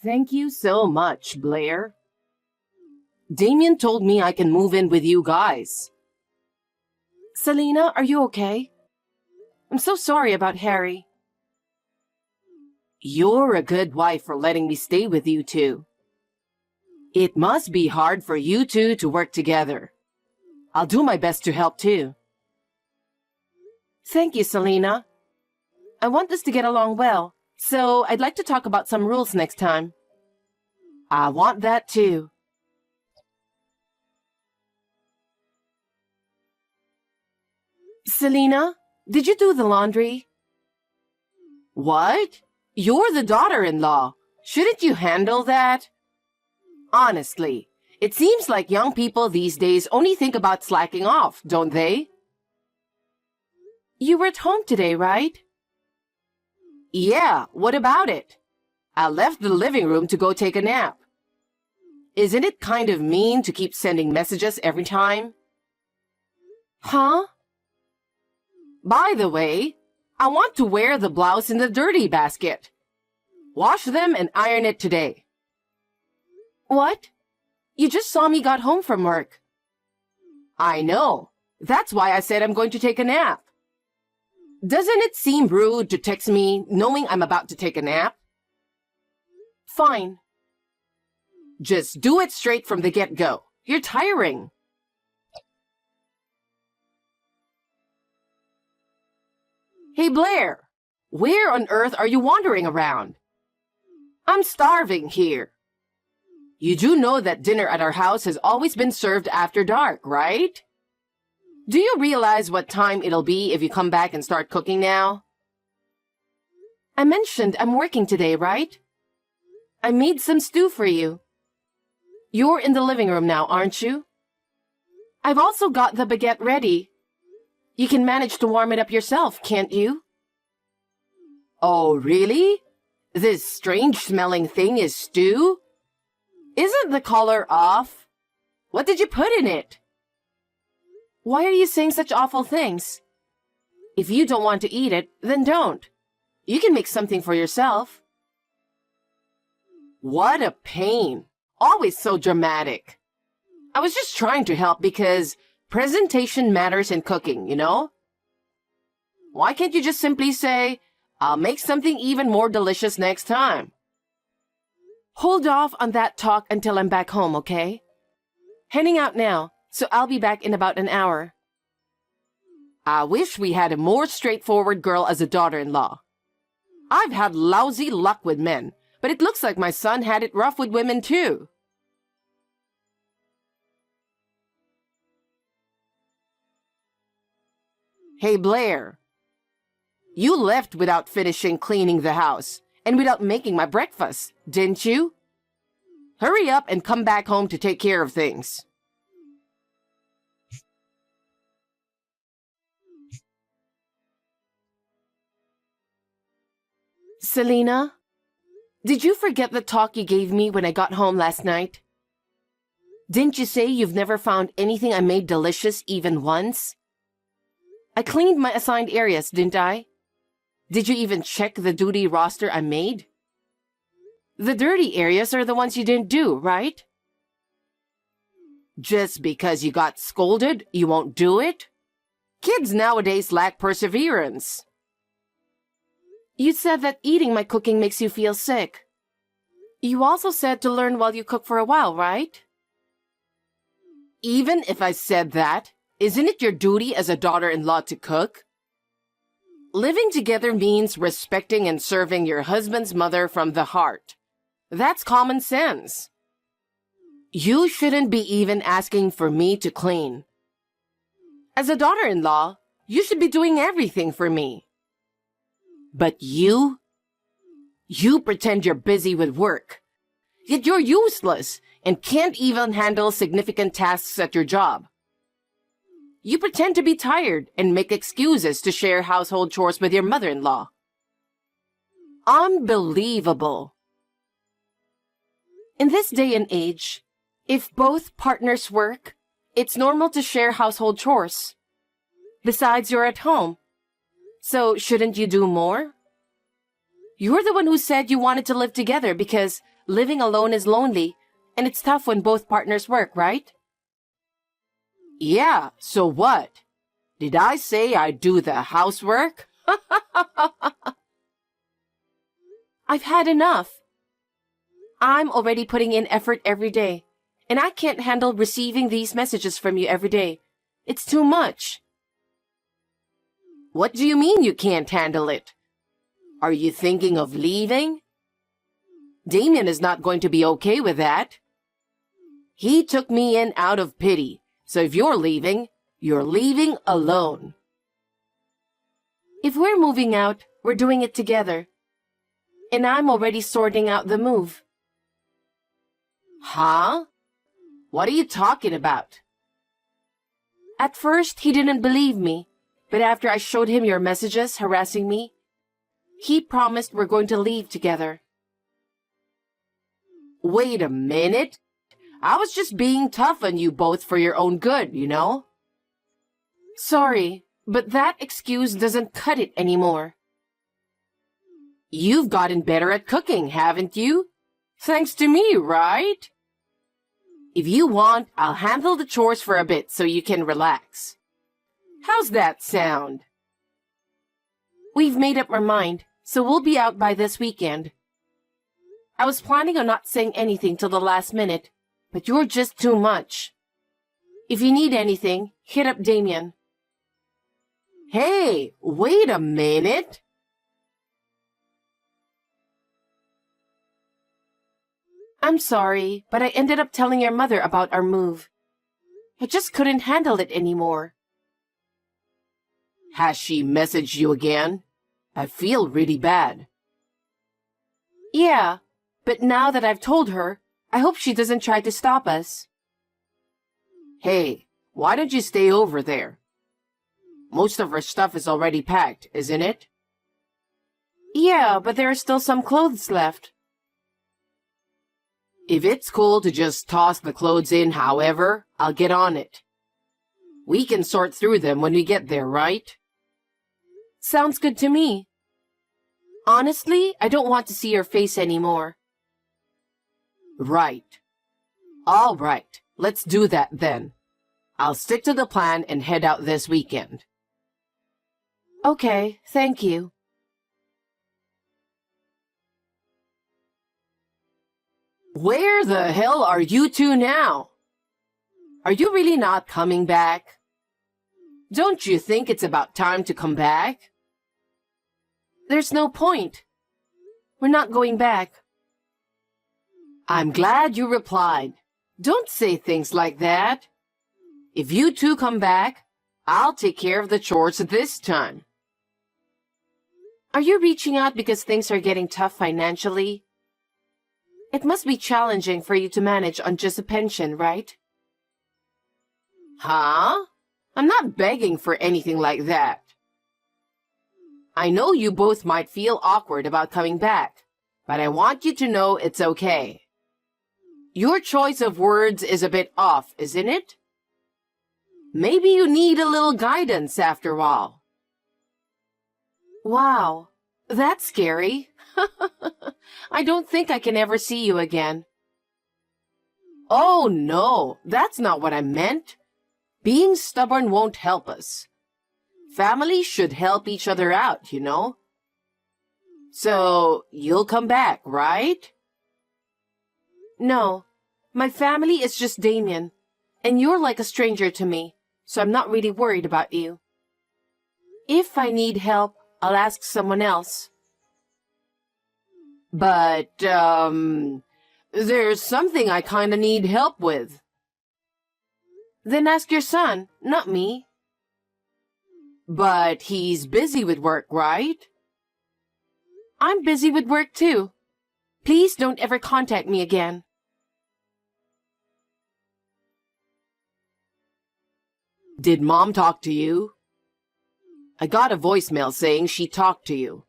Thank you so much, Blair. Damien told me I can move in with you guys. Selena, are you okay? I'm so sorry about Harry. You're a good wife for letting me stay with you two. It must be hard for you two to work together. I'll do my best to help too. Thank you, Selena. I want us to get along well, so I'd like to talk about some rules next time. I want that too. Selena, did you do the laundry? What? You're the daughter-in-law. Shouldn't you handle that? Honestly, it seems like young people these days only think about slacking off, don't they? You were at home today, right? Yeah, what about it? I left the living room to go take a nap. Isn't it kind of mean to keep sending messages every time? Huh? By the way, I want to wear the blouse in the dirty basket. Wash them and iron it today. What? You just saw me got home from work. I know. That's why I said I'm going to take a nap. Doesn't it seem rude to text me knowing I'm about to take a nap? Fine. Just do it straight from the get-go. You're tiring. Hey, Blair, where on earth are you wandering around? I'm starving here. You do know that dinner at our house has always been served after dark, right? Do you realize what time it'll be if you come back and start cooking now? I mentioned I'm working today, right? I made some stew for you. You're in the living room now, aren't you? I've also got the baguette ready. You can manage to warm it up yourself, can't you? Oh, really? This strange-smelling thing is stew? Isn't the color off? What did you put in it? Why are you saying such awful things? If you don't want to eat it, then don't. You can make something for yourself. What a pain. Always so dramatic. I was just trying to help because presentation matters in cooking, you know? Why can't you just simply say, I'll make something even more delicious next time? Hold off on that talk until I'm back home, okay? Heading out now, so I'll be back in about an hour. I wish we had a more straightforward girl as a daughter-in-law. I've had lousy luck with men, but it looks like my son had it rough with women too. Hey, Blair. You left without finishing cleaning the house and without making my breakfast, didn't you? Hurry up and come back home to take care of things. Selena, did you forget the talk you gave me when I got home last night? Didn't you say you've never found anything I made delicious even once? I cleaned my assigned areas, didn't I? Did you even check the duty roster I made? The dirty areas are the ones you didn't do, right? Just because you got scolded, you won't do it? Kids nowadays lack perseverance. You said that eating my cooking makes you feel sick. You also said to learn while you cook for a while, right? Even if I said that, isn't it your duty as a daughter-in-law to cook? Living together means respecting and serving your husband's mother from the heart. That's common sense. You shouldn't be even asking for me to clean. As a daughter-in-law, you should be doing everything for me. But you pretend you're busy with work. Yet you're useless and can't even handle significant tasks at your job. You pretend to be tired and make excuses to share household chores with your mother-in-law. Unbelievable. In this day and age, if both partners work, it's normal to share household chores. Besides, you're at home. So shouldn't you do more? You're the one who said you wanted to live together because living alone is lonely, and it's tough when both partners work, right? Yeah, so what? Did I say I'd do the housework? I've had enough. I'm already putting in effort every day, and I can't handle receiving these messages from you every day. It's too much. What do you mean you can't handle it? Are you thinking of leaving? Damien is not going to be okay with that. He took me in out of pity, so if you're leaving alone. If we're moving out, we're doing it together. And I'm already sorting out the move. Huh? What are you talking about? At first, he didn't believe me, but after I showed him your messages harassing me, he promised we're going to leave together. Wait a minute. I was just being tough on you both for your own good, you know? Sorry, but that excuse doesn't cut it anymore. You've gotten better at cooking, haven't you? Thanks to me, right? If you want, I'll handle the chores for a bit so you can relax. How's that sound? We've made up our mind, so we'll be out by this weekend. I was planning on not saying anything till the last minute, but you're just too much. If you need anything, hit up Damien. Hey, wait a minute. I'm sorry, but I ended up telling your mother about our move. I just couldn't handle it anymore. Has she messaged you again? I feel really bad. Yeah, but now that I've told her, I hope she doesn't try to stop us. Hey, why don't you stay over there? Most of our stuff is already packed, isn't it? Yeah, but there are still some clothes left. If it's cool to just toss the clothes in, however, I'll get on it. We can sort through them when we get there, right? Sounds good to me. Honestly, I don't want to see your face anymore. Right. All right, let's do that then. I'll stick to the plan and head out this weekend. Okay, thank you. Where the hell are you two now? Are you really not coming back? Don't you think it's about time to come back? There's no point. We're not going back. I'm glad you replied. Don't say things like that. If you two come back, I'll take care of the chores this time. Are you reaching out because things are getting tough financially? It must be challenging for you to manage on just a pension, right? Huh? I'm not begging for anything like that. I know you both might feel awkward about coming back, but I want you to know it's okay. Your choice of words is a bit off, isn't it? Maybe you need a little guidance after all. Wow, that's scary. I don't think I can ever see you again. Oh no, that's not what I meant. Being stubborn won't help us. Families should help each other out, you know? So, you'll come back, right? No, my family is just Damien, and you're like a stranger to me, so I'm not really worried about you. If I need help, I'll ask someone else. But, there's something I kinda need help with. Then ask your son, not me. But he's busy with work, right? I'm busy with work too. Please don't ever contact me again. Did Mom talk to you? I got a voicemail saying she talked to you.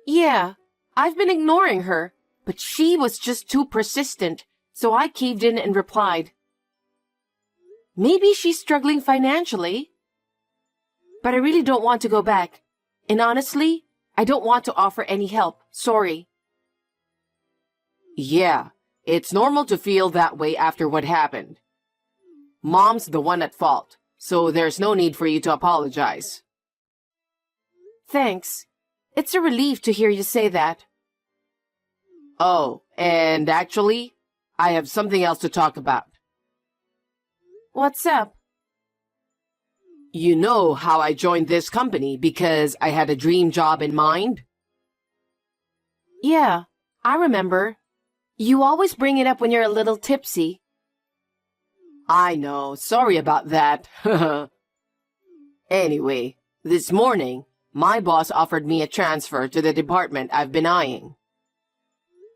Yeah, I've been ignoring her, but she was just too persistent, so I caved in and replied. Maybe she's struggling financially. But I really don't want to go back, and honestly, I don't want to offer any help. Sorry. Yeah, it's normal to feel that way after what happened. Mom's the one at fault, so there's no need for you to apologize. Thanks. It's a relief to hear you say that. Oh, and actually, I have something else to talk about. What's up? You know how I joined this company because I had a dream job in mind? Yeah, I remember. You always bring it up when you're a little tipsy. I know, sorry about that. Anyway, this morning, my boss offered me a transfer to the department I've been eyeing.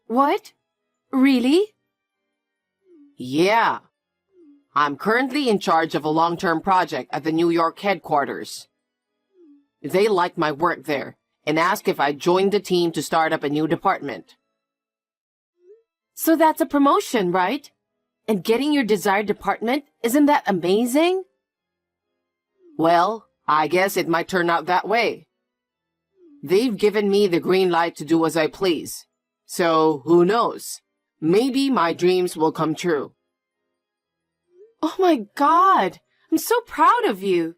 What? Really? Yeah. I'm currently in charge of a long-term project at the New York headquarters. They liked my work there and asked if I'd join the team to start up a new department. So that's a promotion, right? And getting your desired department, isn't that amazing? Well, I guess it might turn out that way. They've given me the green light to do as I please. So, who knows? Maybe my dreams will come true. Oh my God! I'm so proud of you!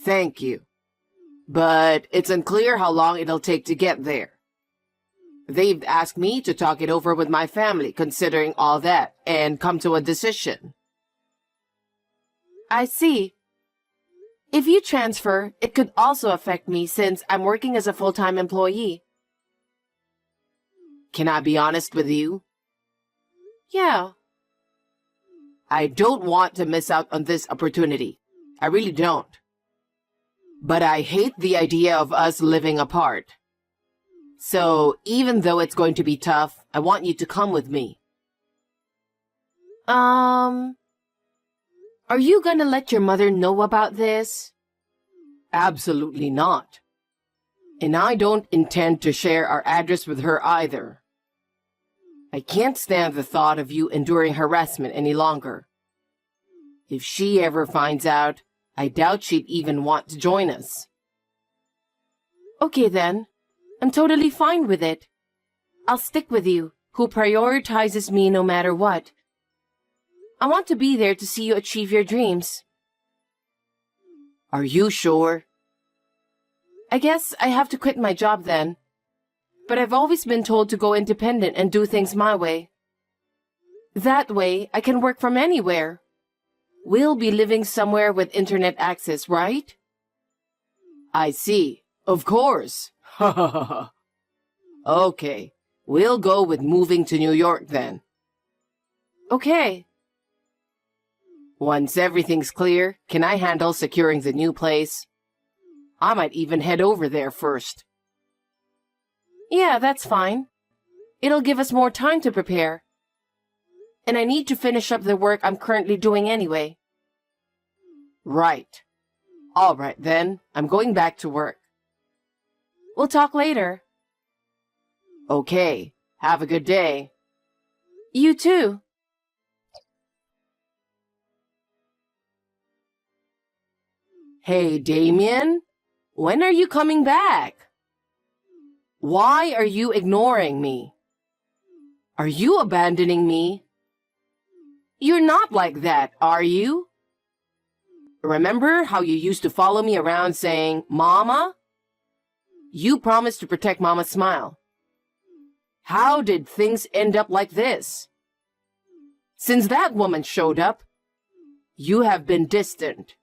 Thank you. But it's unclear how long it'll take to get there. They've asked me to talk it over with my family, considering all that, and come to a decision. I see. If you transfer, it could also affect me since I'm working as a full-time employee. Can I be honest with you? Yeah. I don't want to miss out on this opportunity. I really don't. But I hate the idea of us living apart. So, even though it's going to be tough, I want you to come with me. Are you gonna let your mother know about this? Absolutely not. And I don't intend to share our address with her either. I can't stand the thought of you enduring harassment any longer. If she ever finds out, I doubt she'd even want to join us. Okay then. I'm totally fine with it. I'll stick with you, who prioritizes me no matter what. I want to be there to see you achieve your dreams. Are you sure? I guess I have to quit my job then. But I've always been told to go independent and do things my way. That way, I can work from anywhere. We'll be living somewhere with internet access, right? I see. Of course. Okay, we'll go with moving to New York then. Okay. Once everything's clear, can I handle securing the new place? I might even head over there first. Yeah, that's fine. It'll give us more time to prepare. And I need to finish up the work I'm currently doing anyway. Right. All right then, I'm going back to work. We'll talk later. Okay, have a good day. You too. Hey, Damien, when are you coming back? Why are you ignoring me? Are you abandoning me? You're not like that, are you? Remember how you used to follow me around saying, Mama? You promised to protect Mama's smile. How did things end up like this? Since that woman showed up, you have been distant.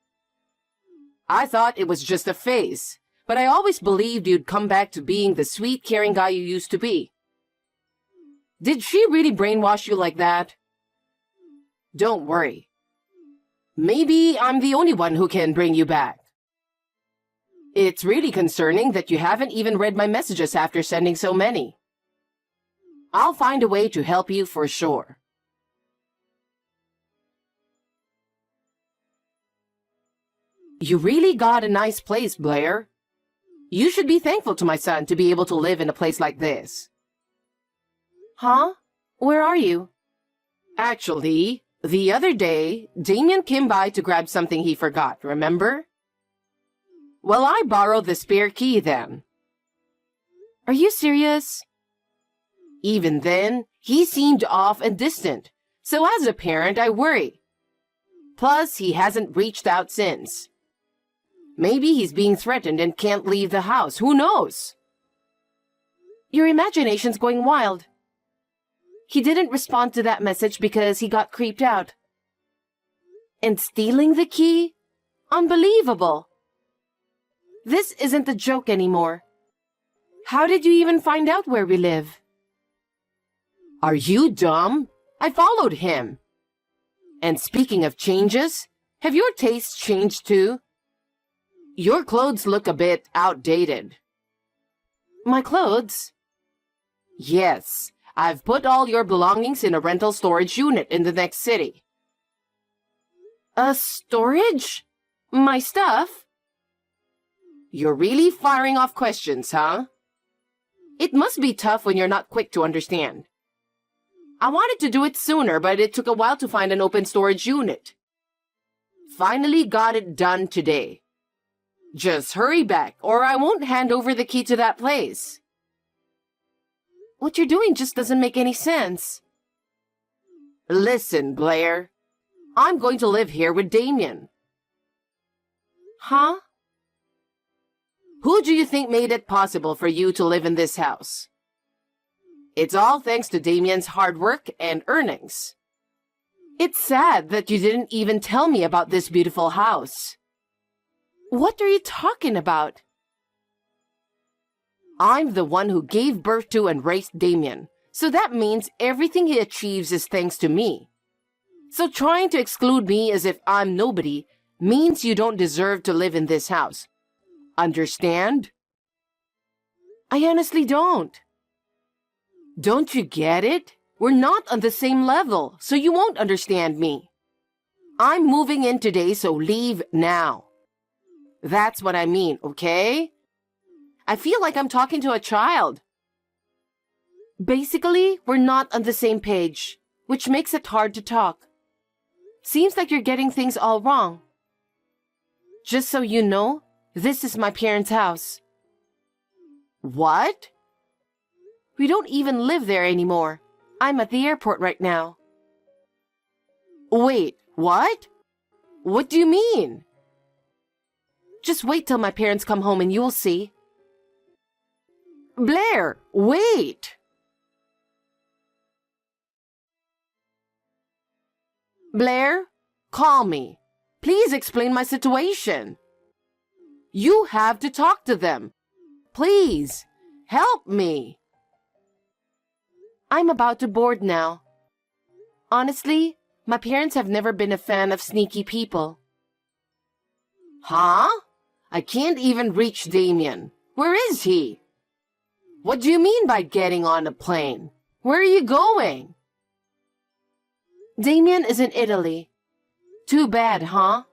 I thought it was just a phase, but I always believed you'd come back to being the sweet, caring guy you used to be. Did she really brainwash you like that? Don't worry. Maybe I'm the only one who can bring you back. It's really concerning that you haven't even read my messages after sending so many. I'll find a way to help you for sure. You really got a nice place, Blair. You should be thankful to my son to be able to live in a place like this. Huh? Where are you? Actually, the other day, Damien came by to grab something he forgot, remember? Well, I borrowed the spare key then. Are you serious? Even then, he seemed off and distant, so as a parent I worry. Plus, he hasn't reached out since. Maybe he's being threatened and can't leave the house, who knows? Your imagination's going wild. He didn't respond to that message because he got creeped out. And stealing the key? Unbelievable. This isn't a joke anymore. How did you even find out where we live? Are you dumb? I followed him. And speaking of changes, have your tastes changed too? Your clothes look a bit outdated. My clothes? Yes, I've put all your belongings in a rental storage unit in the next city. A storage? My stuff? You're really firing off questions, huh? It must be tough when you're not quick to understand. I wanted to do it sooner, but it took a while to find an open storage unit. Finally got it done today. Just hurry back, or I won't hand over the key to that place. What you're doing just doesn't make any sense. Listen, Blair. I'm going to live here with Damien. Huh? Who do you think made it possible for you to live in this house? It's all thanks to Damien's hard work and earnings. It's sad that you didn't even tell me about this beautiful house. What are you talking about? I'm the one who gave birth to and raised Damien, so that means everything he achieves is thanks to me. So trying to exclude me as if I'm nobody means you don't deserve to live in this house. Understand? I honestly don't. Don't you get it? We're not on the same level, so you won't understand me. I'm moving in today, so leave now. That's what I mean, okay? I feel like I'm talking to a child. Basically, we're not on the same page, which makes it hard to talk. Seems like you're getting things all wrong. Just so you know, this is my parents' house. What? We don't even live there anymore. I'm at the airport right now. Wait, what? What do you mean? Just wait till my parents come home and you'll see. Blair, wait! Blair, call me. Please explain my situation. You have to talk to them. Please, help me. I'm about to board now. Honestly, my parents have never been a fan of sneaky people. Huh? I can't even reach Damien. Where is he? What do you mean by getting on a plane? Where are you going? Damien is in Italy. Too bad, huh?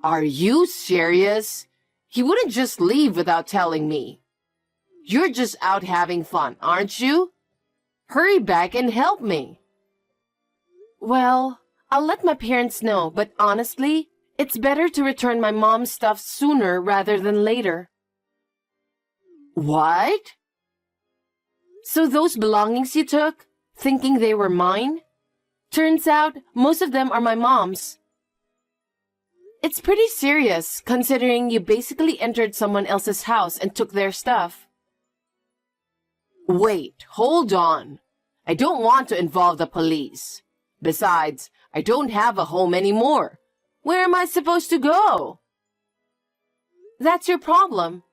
Are you serious? He wouldn't just leave without telling me. You're just out having fun, aren't you? Hurry back and help me. Well, I'll let my parents know, but honestly, it's better to return my mom's stuff sooner rather than later. What? So those belongings you took, thinking they were mine? Turns out, most of them are my mom's. It's pretty serious, considering you basically entered someone else's house and took their stuff. Wait, hold on. I don't want to involve the police. Besides, I don't have a home anymore. Where am I supposed to go? That's your problem.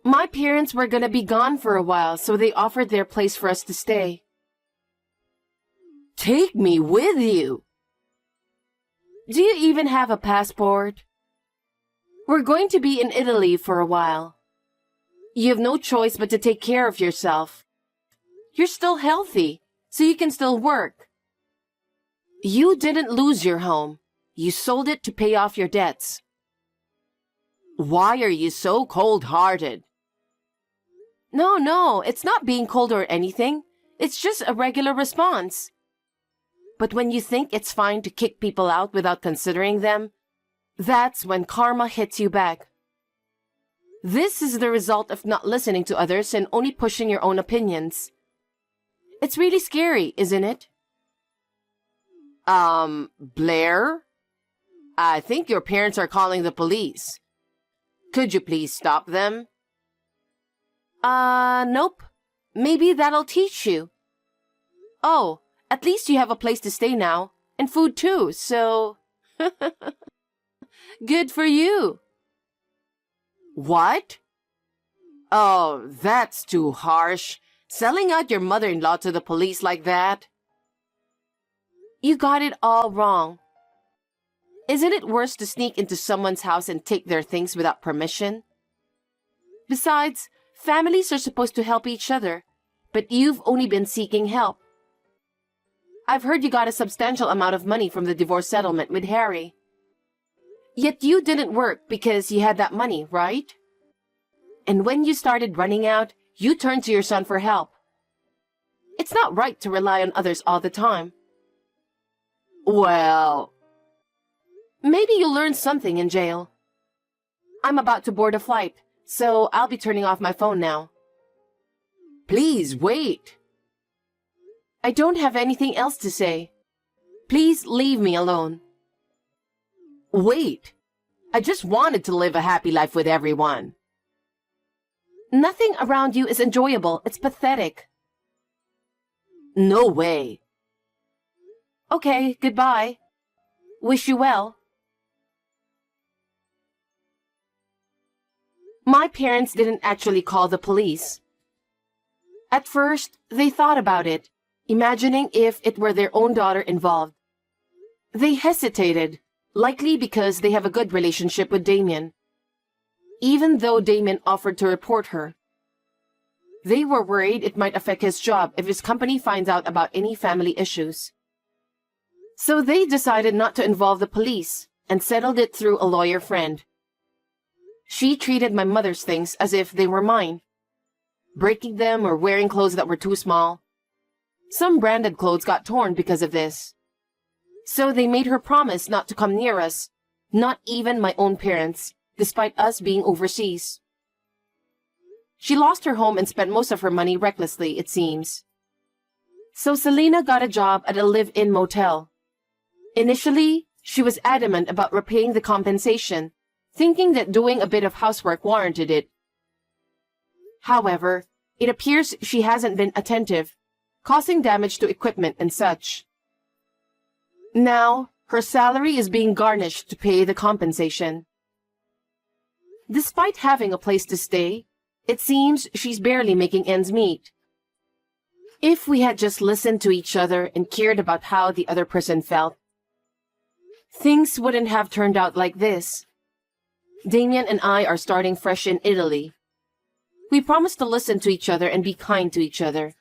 My parents were gonna be gone for a while, so they offered their place for us to stay. Take me with you. Do you even have a passport? We're going to be in Italy for a while. You have no choice but to take care of yourself. You're still healthy, so you can still work. You didn't lose your home. You sold it to pay off your debts. Why are you so cold-hearted? No, it's not being cold or anything. It's just a regular response. But when you think it's fine to kick people out without considering them, that's when karma hits you back. This is the result of not listening to others and only pushing your own opinions. It's really scary, isn't it? Blair? I think your parents are calling the police. Could you please stop them? Nope. Maybe that'll teach you. Oh, at least you have a place to stay now. And food too, so... Good for you. What? Oh, that's too harsh. Selling out your mother-in-law to the police like that? You got it all wrong. Isn't it worse to sneak into someone's house and take their things without permission? Besides, families are supposed to help each other, but you've only been seeking help. I've heard you got a substantial amount of money from the divorce settlement with Harry. Yet you didn't work because you had that money, right? And when you started running out, you turned to your son for help. It's not right to rely on others all the time. Well, maybe you'll learn something in jail. I'm about to board a flight, so I'll be turning off my phone now. Please wait. I don't have anything else to say. Please leave me alone. Wait. I just wanted to live a happy life with everyone. Nothing around you is enjoyable. It's pathetic. No way. Okay, goodbye. Wish you well. My parents didn't actually call the police. At first, they thought about it, imagining if it were their own daughter involved. They hesitated, likely because they have a good relationship with Damien, even though Damien offered to report her. They were worried it might affect his job if his company finds out about any family issues. So they decided not to involve the police and settled it through a lawyer friend. She treated my mother's things as if they were mine, breaking them or wearing clothes that were too small. Some branded clothes got torn because of this. So they made her promise not to come near us, not even my own parents, despite us being overseas. She lost her home and spent most of her money recklessly, it seems. So Selena got a job at a live-in motel. Initially, she was adamant about repaying the compensation, thinking that doing a bit of housework warranted it. However, it appears she hasn't been attentive, causing damage to equipment and such. Now, her salary is being garnished to pay the compensation. Despite having a place to stay, it seems she's barely making ends meet. If we had just listened to each other and cared about how the other person felt, things wouldn't have turned out like this. Damien and I are starting fresh in Italy. We promised to listen to each other and be kind to each other.